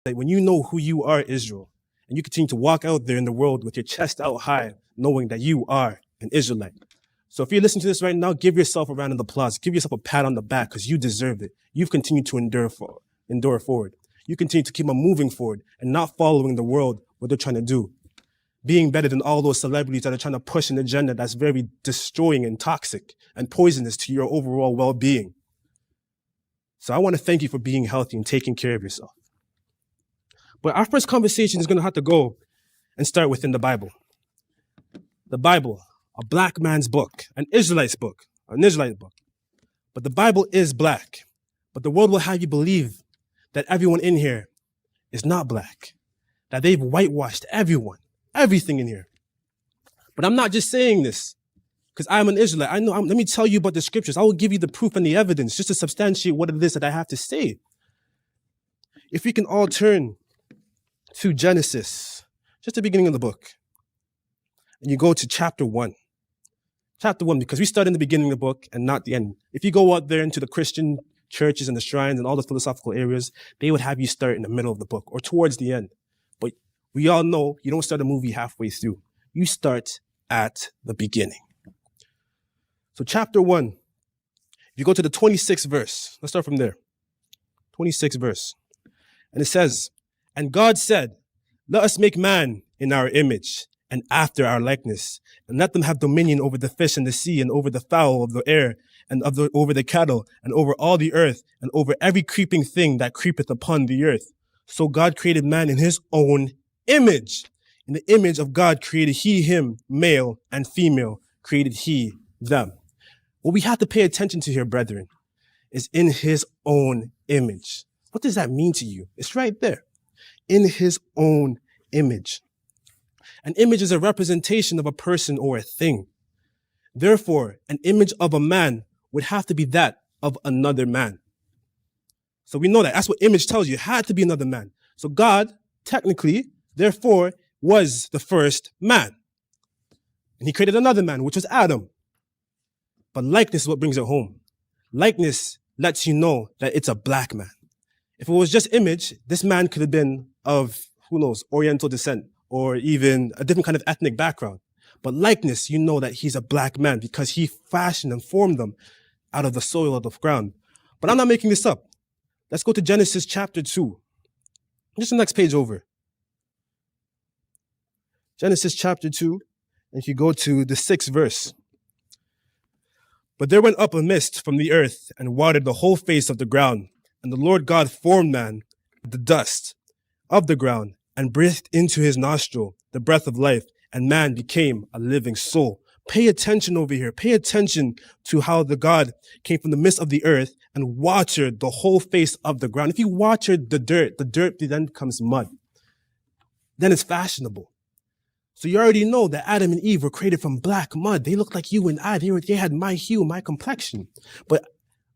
that when you know who you are, Israel, and you continue to walk out there in the world with your chest out high, knowing that you are an Israelite. So if you're listening to this right now, give yourself a round of applause. Give yourself a pat on the back because you deserve it. You've continued to endure forward. You continue to keep on moving forward and not following the world, what they're trying to do. Being better than all those celebrities that are trying to push an agenda that's very destroying and toxic and poisonous to your overall well-being. So I want to thank you for being healthy and taking care of yourself. But our first conversation is going to have to go and start within the Bible. The Bible, a black man's book, an Israelite book. But the Bible is black. But the world will have you believe that everyone in here is not black, that they've whitewashed everything in here. But I'm not just saying this because I'm an Israelite. Let me tell you about the scriptures. I will give you the proof and the evidence just to substantiate what it is that I have to say. If we can all turn to Genesis, just the beginning of the book, and you go to chapter 1. Chapter 1, because we start in the beginning of the book and not the end. If you go out there into the Christian churches and the shrines and all the philosophical areas, they would have you start in the middle of the book or towards the end. But we all know you don't start a movie halfway through. You start at the beginning. So chapter 1, if you go to the 26th verse, let's start from there. 26th verse. And it says, "And God said, let us make man in our image and after our likeness, and let them have dominion over the fish in the sea and over the fowl of the air and over the cattle and over all the earth and over every creeping thing that creepeth upon the earth. So God created man in his own image. In the image of God created he him, male and female created he them." What we have to pay attention to here, brethren, is in his own image. What does that mean to you? It's right there. In his own image. An image is a representation of a person or a thing. Therefore, an image of a man would have to be that of another man. So we know that. That's what image tells you. It had to be another man. So God, technically, therefore, was the first man. And he created another man, which was Adam. But likeness is what brings it home. Likeness lets you know that it's a black man. If it was just image, this man could have been of, who knows, Oriental descent or even a different kind of ethnic background. But likeness, you know that he's a black man because he fashioned and formed them out of the soil of the ground. But I'm not making this up. Let's go to Genesis chapter 2. Just the next page over. Genesis chapter 2, and if you go to the 6th verse. "But there went up a mist from the earth and watered the whole face of the ground. And the Lord God formed man of the dust of the ground and breathed into his nostril the breath of life, and man became a living soul." Pay attention over here. Pay attention to how the God came from the midst of the earth and watered the whole face of the ground. If you watered the dirt then becomes mud. Then it's fashionable. So you already know that Adam and Eve were created from black mud. They looked like you and I. They had my hue, my complexion. But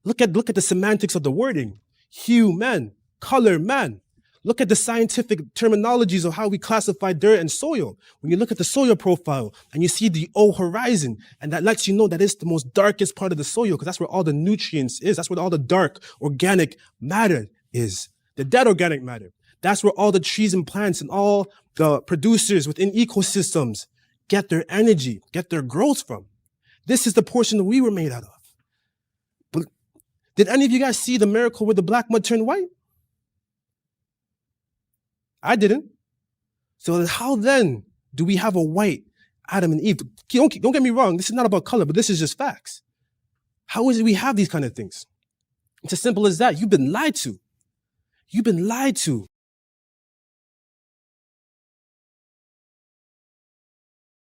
look at the semantics of the wording. Hue, man. Color, man. Look at the scientific terminologies of how we classify dirt and soil. When you look at the soil profile and you see the O horizon, and that lets you know that it's the most darkest part of the soil because that's where all the nutrients is. That's where all the dark organic matter is. The dead organic matter. That's where all the trees and plants and all the producers within ecosystems get their energy, get their growth from. This is the portion that we were made out of. But did any of you guys see the miracle where the black mud turned white? I didn't. So how then do we have a white Adam and Eve? Don't get me wrong. This is not about color, but this is just facts. How is it we have these kind of things? It's as simple as that. You've been lied to. You've been lied to.